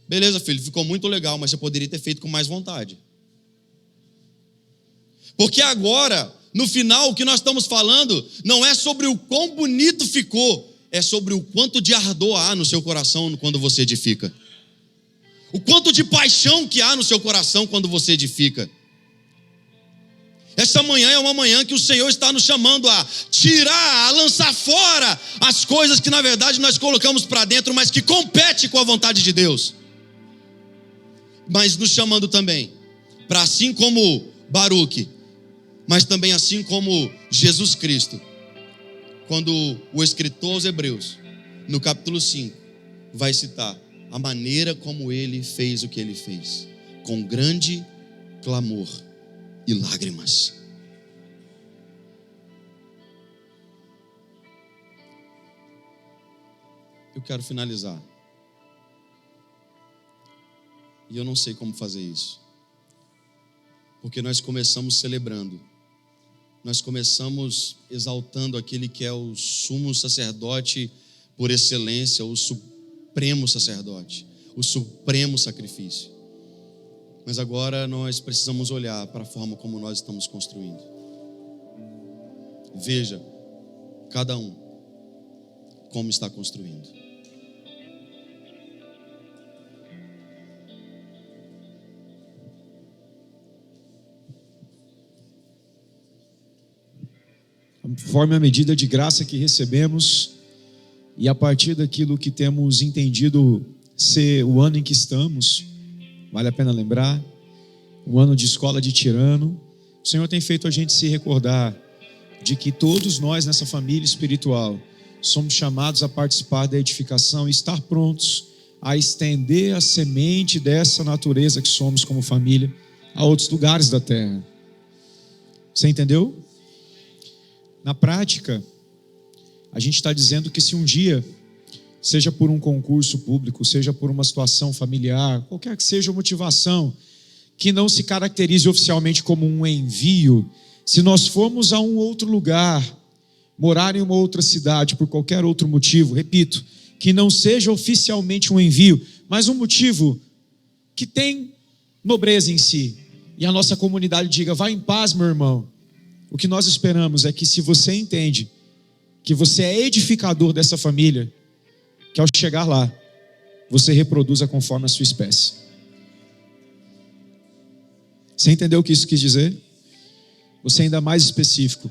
beleza, filho, ficou muito legal, mas você poderia ter feito com mais vontade. Porque agora, no final, o que nós estamos falando não é sobre o quão bonito ficou, é sobre o quanto de ardor há no seu coração quando você edifica. O quanto de paixão que há no seu coração quando você edifica. Essa manhã é uma manhã que o Senhor está nos chamando a tirar, a lançar fora as coisas que na verdade nós colocamos para dentro, mas que compete com a vontade de Deus. Mas nos chamando também para, assim como Baruque, mas também assim como Jesus Cristo, quando o escritor aos Hebreus, no capítulo 5, vai citar a maneira como ele fez o que ele fez, com grande clamor e lágrimas. Eu quero finalizar, e eu não sei como fazer isso, porque nós começamos celebrando, nós começamos exaltando aquele que é o sumo sacerdote por excelência, o supremo sacerdote, o supremo sacrifício. Mas agora nós precisamos olhar para a forma como nós estamos construindo. Veja, cada um, como está construindo. Conforme a medida de graça que recebemos e a partir daquilo que temos entendido ser o ano em que estamos, vale a pena lembrar, um ano de escola de tirano, o Senhor tem feito a gente se recordar de que todos nós nessa família espiritual somos chamados a participar da edificação e estar prontos a estender a semente dessa natureza que somos como família a outros lugares da terra. Você entendeu? Na prática, a gente está dizendo que se um dia, seja por um concurso público, seja por uma situação familiar, qualquer que seja a motivação, que não se caracterize oficialmente como um envio, se nós formos a um outro lugar, morar em uma outra cidade por qualquer outro motivo, repito, que não seja oficialmente um envio, mas um motivo que tem nobreza em si, e a nossa comunidade diga, vá em paz, meu irmão. O que nós esperamos é que, se você entende que você é edificador dessa família, que ao chegar lá, você reproduza conforme a sua espécie. Você entendeu o que isso quis dizer? Você ainda mais específico.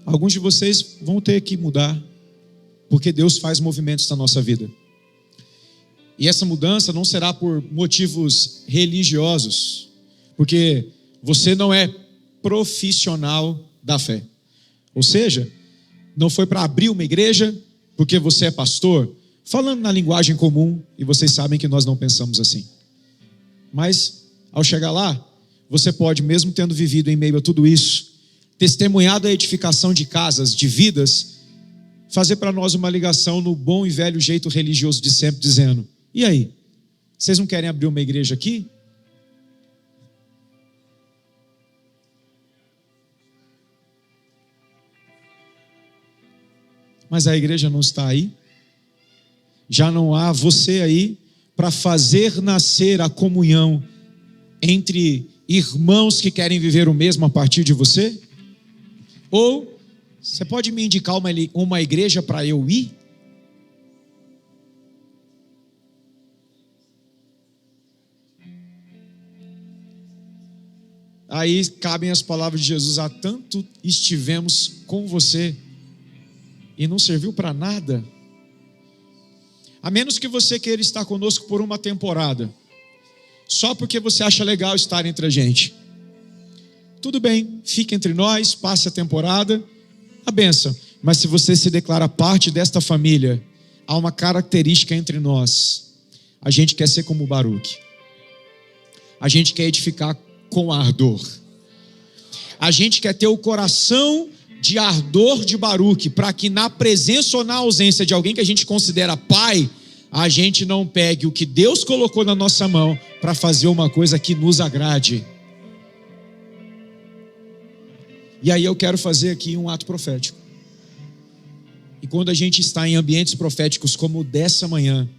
Alguns de vocês vão ter que mudar, porque Deus faz movimentos na nossa vida. E essa mudança não será por motivos religiosos, porque você não é profissional da fé. Ou seja, não foi para abrir uma igreja porque você é pastor, falando na linguagem comum, e vocês sabem que nós não pensamos assim. Mas, ao chegar lá, você pode, mesmo tendo vivido em meio a tudo isso, testemunhado a edificação de casas, de vidas, fazer para nós uma ligação no bom e velho jeito religioso de sempre, dizendo, e aí, vocês não querem abrir uma igreja aqui? Mas a igreja não está aí. Já não há você aí para fazer nascer a comunhão entre irmãos que querem viver o mesmo a partir de você? Ou você pode me indicar uma igreja para eu ir? Aí cabem as palavras de Jesus: há tanto estivemos com você e não serviu para nada. A menos que você queira estar conosco por uma temporada, só porque você acha legal estar entre a gente. Tudo bem, fique entre nós, passe a temporada, a bênção. Mas se você se declara parte desta família, há uma característica entre nós: a gente quer ser como Baruque. A gente quer edificar com ardor. A gente quer ter o coração de ardor de Baruque, para que na presença ou na ausência de alguém que a gente considera pai, a gente não pegue o que Deus colocou na nossa mão para fazer uma coisa que nos agrade. E aí eu quero fazer aqui um ato profético. E quando a gente está em ambientes proféticos como o dessa manhã,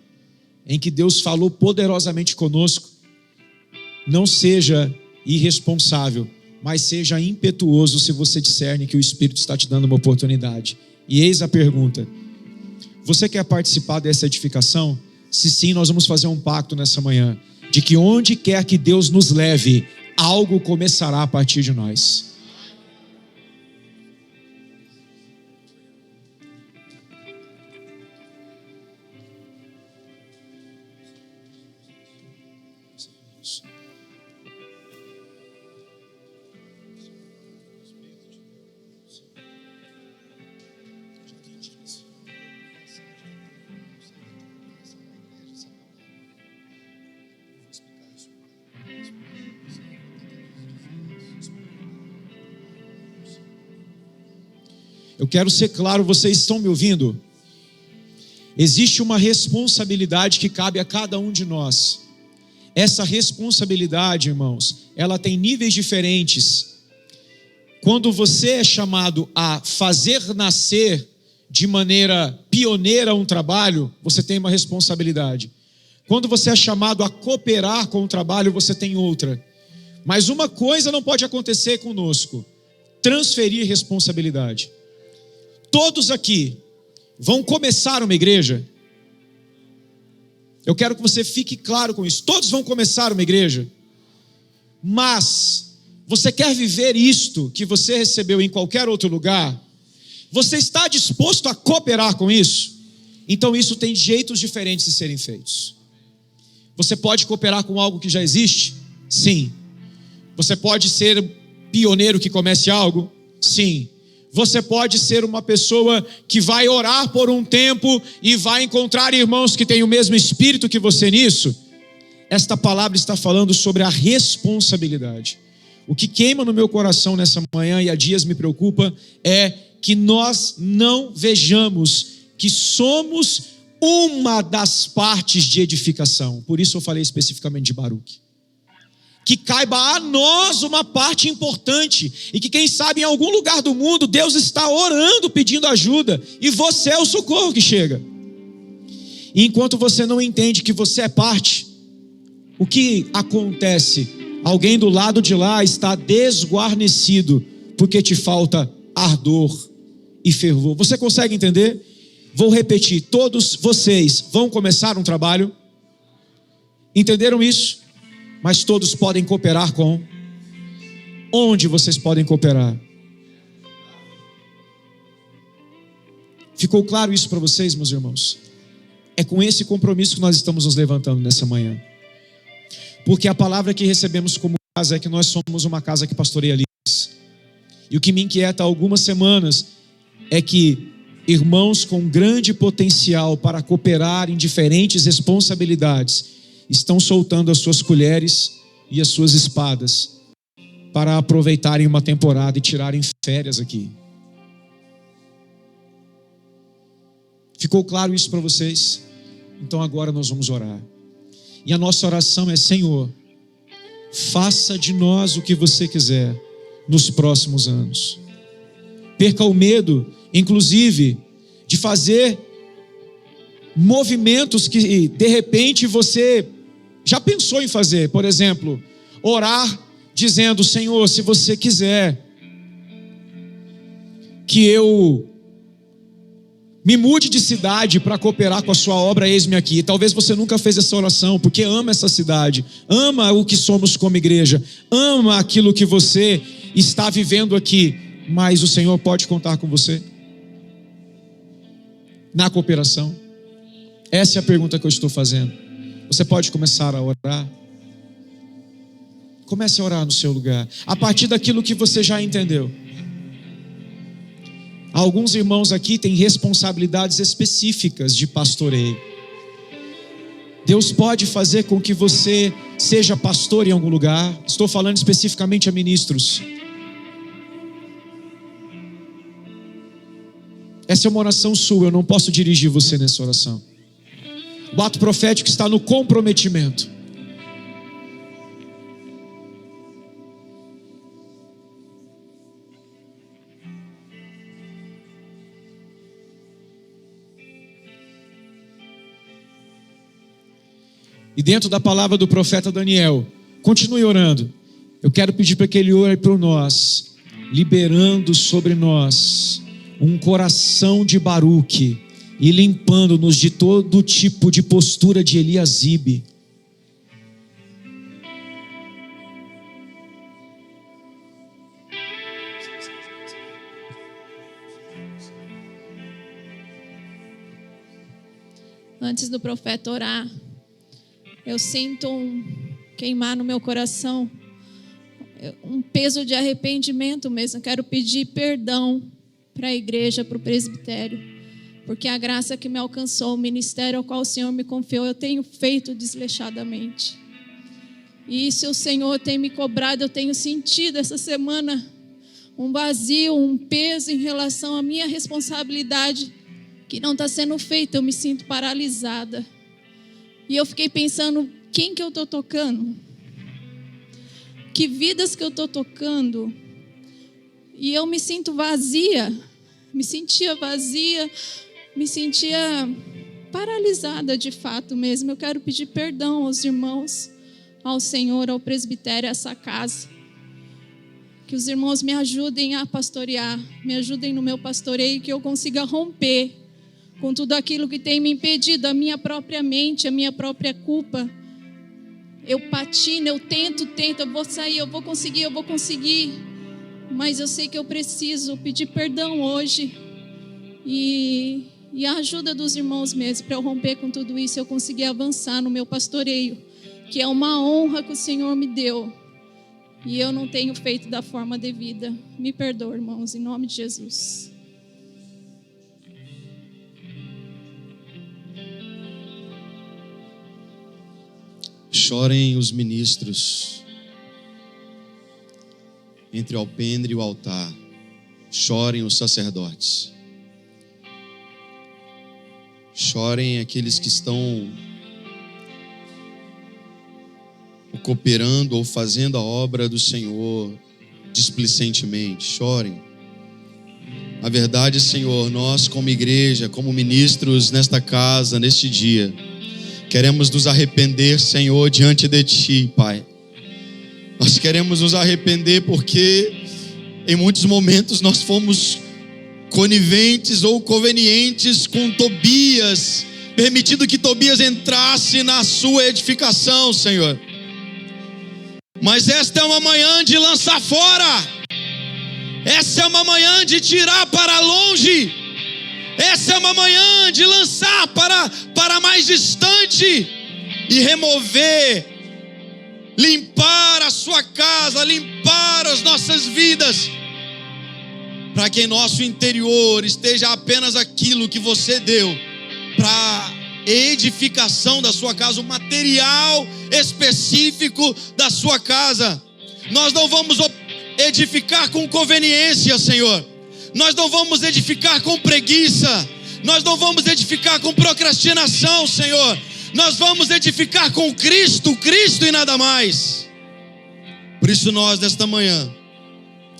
em que Deus falou poderosamente conosco, não seja irresponsável, mas seja impetuoso se você discerne que o Espírito está te dando uma oportunidade. E eis a pergunta: você quer participar dessa edificação? Se sim, nós vamos fazer um pacto nessa manhã, de que onde quer que Deus nos leve, algo começará a partir de nós. Eu quero ser claro, vocês estão me ouvindo? Existe uma responsabilidade que cabe a cada um de nós. Essa responsabilidade, irmãos, ela tem níveis diferentes. Quando você é chamado a fazer nascer de maneira pioneira um trabalho, você tem uma responsabilidade. Quando você é chamado a cooperar com o trabalho, você tem outra. Mas uma coisa não pode acontecer conosco: transferir responsabilidade. Todos aqui vão começar uma igreja. Eu quero que você fique claro com isso. Todos vão começar uma igreja. Mas você quer viver isto que você recebeu em qualquer outro lugar? Você está disposto a cooperar com isso? Então isso tem jeitos diferentes de serem feitos. Você pode cooperar com algo que já existe? Sim. Você pode ser pioneiro que comece algo? Sim. Você pode ser uma pessoa que vai orar por um tempo e vai encontrar irmãos que têm o mesmo espírito que você nisso? Esta palavra está falando sobre a responsabilidade. O que queima no meu coração nessa manhã e há dias me preocupa é que nós não vejamos que somos uma das partes de edificação. Por isso eu falei especificamente de Baruque. Que caiba a nós uma parte importante, e que quem sabe em algum lugar do mundo Deus está orando, pedindo ajuda, e você é o socorro que chega. E enquanto você não entende que você é parte, o que acontece? Alguém do lado de lá está desguarnecido, porque te falta ardor e fervor. Você consegue entender? Vou repetir: todos vocês vão começar um trabalho. Entenderam isso? Mas todos podem cooperar com. Onde vocês podem cooperar? Ficou claro isso para vocês, meus irmãos? É com esse compromisso que nós estamos nos levantando nessa manhã. Porque a palavra que recebemos como casa é que nós somos uma casa que pastoreia líderes. E o que me inquieta há algumas semanas é que irmãos com grande potencial para cooperar em diferentes responsabilidades estão soltando as suas colheres e as suas espadas para aproveitarem uma temporada e tirarem férias aqui. Ficou claro isso para vocês? Então agora nós vamos orar. E a nossa oração é: Senhor, faça de nós o que você quiser nos próximos anos. Perca o medo, inclusive, de fazer movimentos que de repente você já pensou em fazer. Por exemplo, orar dizendo: Senhor, se você quiser que eu me mude de cidade para cooperar com a sua obra, eis-me aqui. E talvez você nunca fez essa oração, porque ama essa cidade, ama o que somos como igreja, ama aquilo que você está vivendo aqui, mas o Senhor pode contar com você na cooperação? Essa é a pergunta que eu estou fazendo. Você pode começar a orar. Comece a orar no seu lugar, a partir daquilo que você já entendeu. Alguns irmãos aqui têm responsabilidades específicas de pastoreio. Deus pode fazer com que você seja pastor em algum lugar. Estou falando especificamente a ministros. Essa é uma oração sua, eu não posso dirigir você nessa oração. O ato profético está no comprometimento. E dentro da palavra do profeta Daniel, continue orando. Eu quero pedir para que ele ore por nós, liberando sobre nós um coração de Baruque e limpando-nos de todo tipo de postura de Eliasibe. Antes do profeta orar, eu sinto queimar no meu coração um peso de arrependimento mesmo. Eu quero pedir perdão para a igreja, para o presbitério, porque a graça que me alcançou, o ministério ao qual o Senhor me confiou, eu tenho feito desleixadamente. E isso o Senhor tem me cobrado. Eu tenho sentido essa semana um vazio, um peso em relação à minha responsabilidade que não está sendo feita. Eu me sinto paralisada. E eu fiquei pensando, quem que eu estou tocando? Que vidas que eu estou tocando? E eu me sinto vazia, me sentia vazia, me sentia paralisada de fato mesmo. Eu quero pedir perdão aos irmãos, ao Senhor, ao presbitério, a essa casa. Que os irmãos me ajudem a pastorear, me ajudem no meu pastoreio, que eu consiga romper com tudo aquilo que tem me impedido, a minha própria mente, a minha própria culpa. Eu patino, eu tento, eu vou sair, eu vou conseguir, mas eu sei que eu preciso pedir perdão hoje e a ajuda dos irmãos mesmo, para eu romper com tudo isso, eu conseguir avançar no meu pastoreio, que é uma honra que o Senhor me deu, e eu não tenho feito da forma devida. Me perdoa, irmãos, em nome de Jesus. Chorem os ministros entre o alpendre e o altar. Chorem os sacerdotes. Chorem aqueles que estão cooperando ou fazendo a obra do Senhor displicentemente. Chorem. A verdade, Senhor, nós como igreja, como ministros nesta casa, neste dia, queremos nos arrepender, Senhor, diante de Ti, Pai. Nós queremos nos arrepender porque em muitos momentos nós fomos coniventes ou convenientes com Tobias, permitindo que Tobias entrasse na sua edificação, Senhor. Mas esta é uma manhã de lançar fora. Essa é uma manhã de tirar para longe. Essa é uma manhã de lançar para mais distante e remover, limpar a sua casa, limpar as nossas vidas, para que em nosso interior esteja apenas aquilo que você deu para edificação da sua casa, o material específico da sua casa. Nós não vamos edificar com conveniência, Senhor. Nós não vamos edificar com preguiça. Nós não vamos edificar com procrastinação, Senhor. Nós vamos edificar com Cristo e nada mais. Por isso nós, nesta manhã,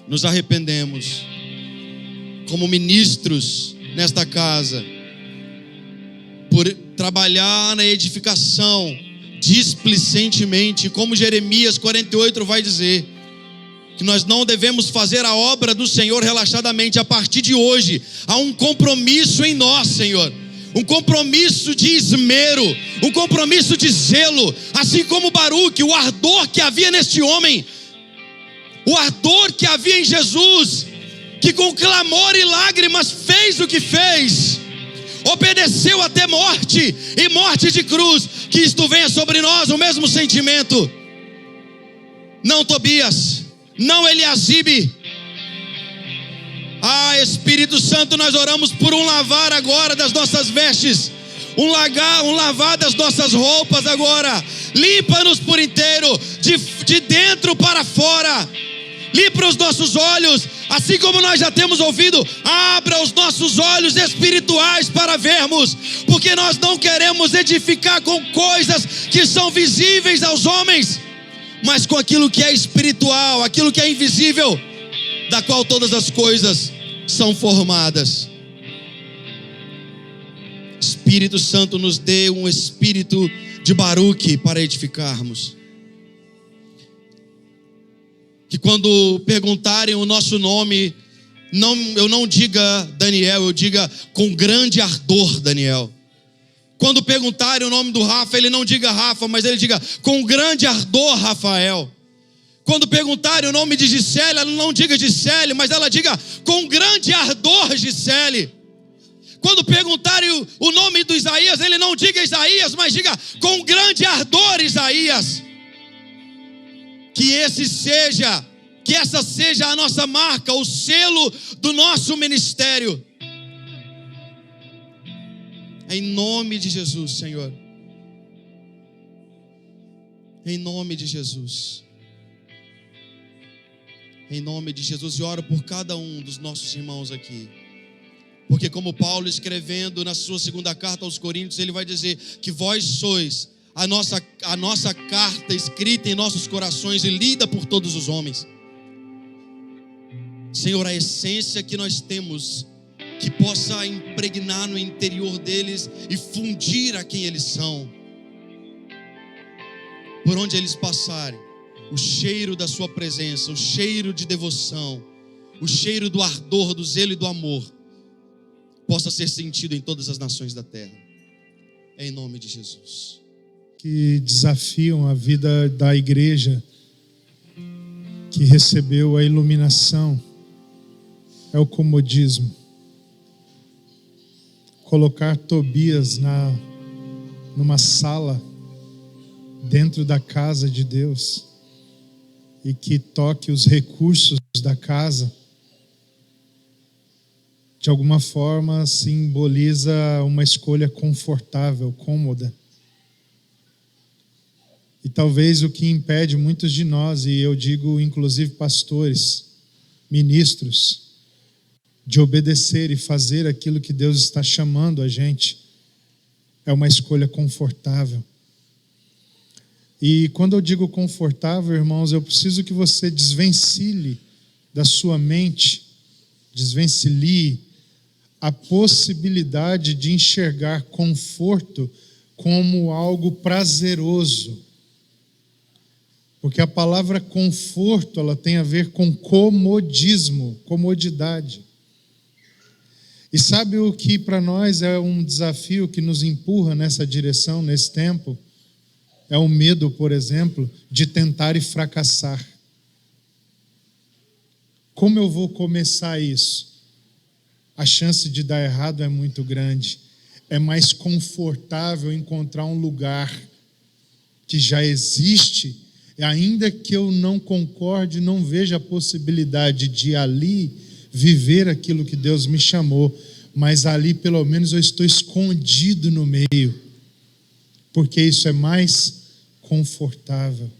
nos arrependemos como ministros nesta casa, por trabalhar na edificação displicentemente, como Jeremias 48 vai dizer, que nós não devemos fazer a obra do Senhor relaxadamente. A partir de hoje, há um compromisso em nós, Senhor, um compromisso de esmero, um compromisso de zelo, assim como Baruque, o ardor que havia neste homem, o ardor que havia em Jesus, que com clamor e lágrimas fez o que fez, obedeceu até morte, e morte de cruz. Que isto venha sobre nós, o mesmo sentimento. Não Tobias, não Eliasibe. Espírito Santo, nós oramos por um lavar agora das nossas vestes, um lavar das nossas roupas agora. Limpa-nos por inteiro, de dentro para fora. Limpa os nossos olhos, assim como nós já temos ouvido. Abra os nossos olhos espirituais para vermos, porque nós não queremos edificar com coisas que são visíveis aos homens, mas com aquilo que é espiritual, aquilo que é invisível, da qual todas as coisas são formadas. Espírito Santo, nos dê um espírito de Baruque para edificarmos. Que quando perguntarem o nosso nome, eu não diga Daniel, eu diga com grande ardor Daniel. Quando perguntarem o nome do Rafa, ele não diga Rafa, mas ele diga com grande ardor Rafael. Quando perguntarem o nome de Gisele, ela não diga Gisele, mas ela diga com grande ardor Gisele. Quando perguntarem o nome do Isaías, ele não diga Isaías, mas diga com grande ardor Isaías. Que essa seja a nossa marca, o selo do nosso ministério. Em nome de Jesus, Senhor. Em nome de Jesus. Em nome de Jesus. E oro por cada um dos nossos irmãos aqui. Porque como Paulo, escrevendo na sua segunda carta aos Coríntios, ele vai dizer que vós sois a nossa carta escrita em nossos corações e lida por todos os homens. Senhor, a essência que nós temos, que possa impregnar no interior deles e fundir a quem eles são. Por onde eles passarem, o cheiro da sua presença, o cheiro de devoção, o cheiro do ardor, do zelo e do amor, possa ser sentido em todas as nações da terra. Em nome de Jesus. Que desafiam a vida da igreja que recebeu a iluminação é o comodismo. Colocar Tobias numa sala dentro da casa de Deus e que toque os recursos da casa, de alguma forma simboliza uma escolha confortável, cômoda. E talvez o que impede muitos de nós, e eu digo inclusive pastores, ministros, de obedecer e fazer aquilo que Deus está chamando a gente, é uma escolha confortável. E quando eu digo confortável, irmãos, eu preciso que você desvencilhe da sua mente, desvencilhe a possibilidade de enxergar conforto como algo prazeroso. Porque a palavra conforto, ela tem a ver com comodismo, comodidade. E sabe o que para nós é um desafio que nos empurra nessa direção, nesse tempo? É o medo, por exemplo, de tentar e fracassar. Como eu vou começar isso? A chance de dar errado é muito grande. É mais confortável encontrar um lugar que já existe, e ainda que eu não concorde, não veja a possibilidade de ali viver aquilo que Deus me chamou, mas ali pelo menos eu estou escondido no meio, porque isso é mais confortável.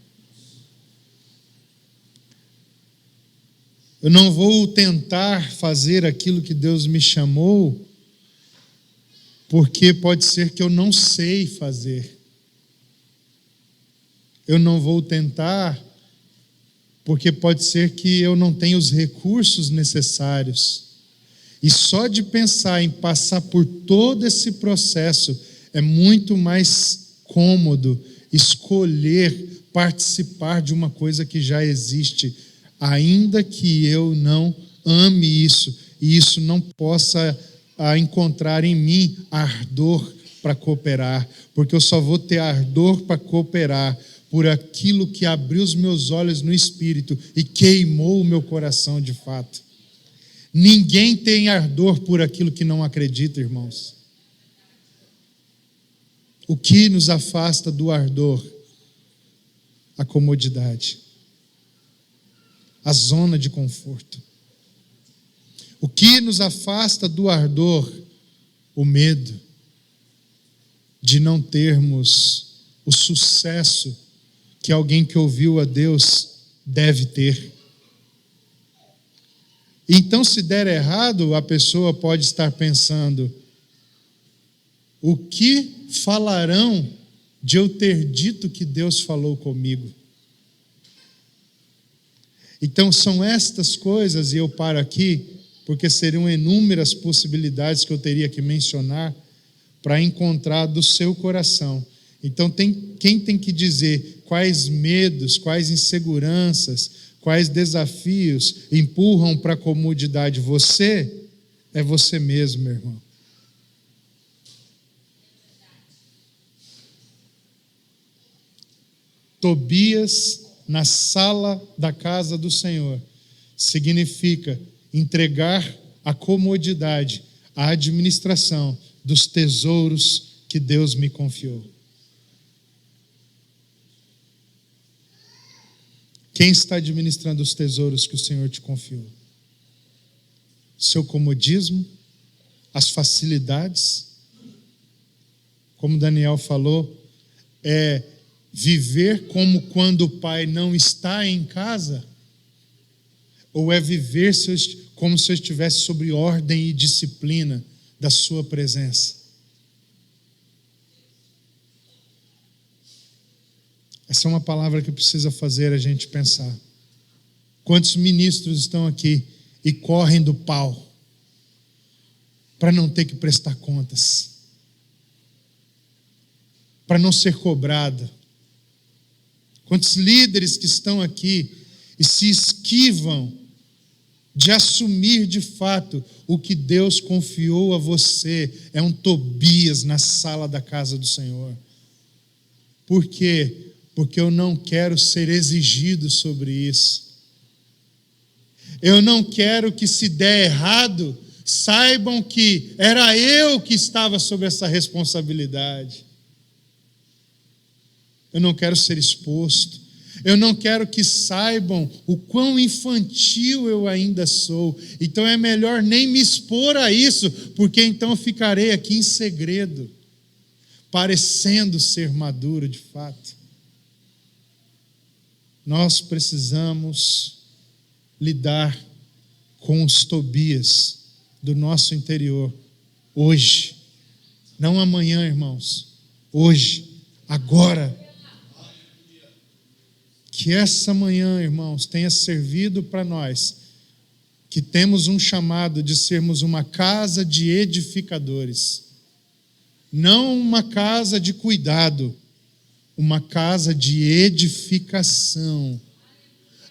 Eu não vou tentar fazer aquilo que Deus me chamou, porque pode ser que eu não sei fazer. Eu não vou tentar, porque pode ser que eu não tenha os recursos necessários. E só de pensar em passar por todo esse processo, é muito mais cômodo escolher participar de uma coisa que já existe, ainda que eu não ame isso, e isso não possa encontrar em mim ardor para cooperar, porque eu só vou ter ardor para cooperar por aquilo que abriu os meus olhos no Espírito e queimou o meu coração de fato. Ninguém tem ardor por aquilo que não acredita, irmãos. O que nos afasta do ardor? A comodidade, a zona de conforto. O que nos afasta do ardor? O medo de não termos o sucesso que alguém que ouviu a Deus deve ter. Então, se der errado, a pessoa pode estar pensando: o que falarão de eu ter dito que Deus falou comigo? Então, são estas coisas, e eu paro aqui, porque seriam inúmeras possibilidades que eu teria que mencionar para encontrar do seu coração. Então, quem tem que dizer quais medos, quais inseguranças, quais desafios empurram para a comodidade você, é você mesmo, meu irmão. Tobias na sala da casa do Senhor significa entregar a comodidade, a administração dos tesouros que Deus me confiou. Quem está administrando os tesouros que o Senhor te confiou? Seu comodismo? As facilidades? Como Daniel falou, é viver como quando o pai não está em casa? Ou é viver como se eu estivesse sob ordem e disciplina da sua presença? Essa é uma palavra que precisa fazer a gente pensar. Quantos ministros estão aqui e correm do pau para não ter que prestar contas, para não ser cobrado? Quantos líderes que estão aqui e se esquivam de assumir de fato o que Deus confiou a você? É um Tobias na sala da casa do Senhor. Por quê? Porque eu não quero ser exigido sobre isso. Eu não quero que, se der errado, saibam que era eu que estava sob essa responsabilidade. Eu não quero ser exposto. Eu não quero que saibam o quão infantil eu ainda sou. Então é melhor nem me expor a isso, porque então eu ficarei aqui em segredo, parecendo ser maduro de fato. Nós precisamos lidar com os Tobias do nosso interior hoje, não amanhã, irmãos, hoje, agora. Que essa manhã, irmãos, tenha servido para nós, que temos um chamado de sermos uma casa de edificadores, não uma casa de cuidado, uma casa de edificação,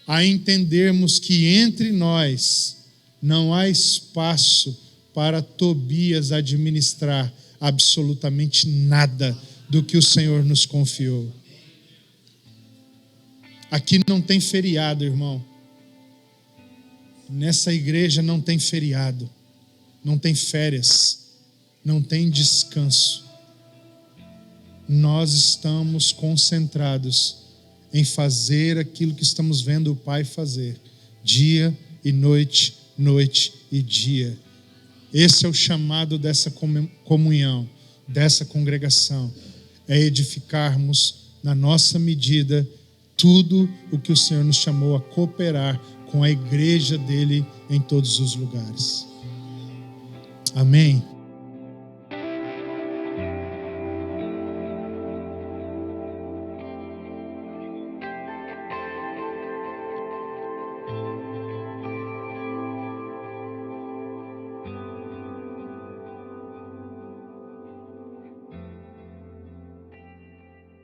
a entendermos que entre nós não há espaço para Tobias administrar absolutamente nada do que o Senhor nos confiou. Aqui não tem feriado, irmão. Nessa igreja não tem feriado, não tem férias, não tem descanso. Nós estamos concentrados em fazer aquilo que estamos vendo o Pai fazer, dia e noite, noite e dia. Esse é o chamado dessa comunhão, dessa congregação, é edificarmos na nossa medida tudo o que o Senhor nos chamou a cooperar com a igreja dele em todos os lugares. Amém?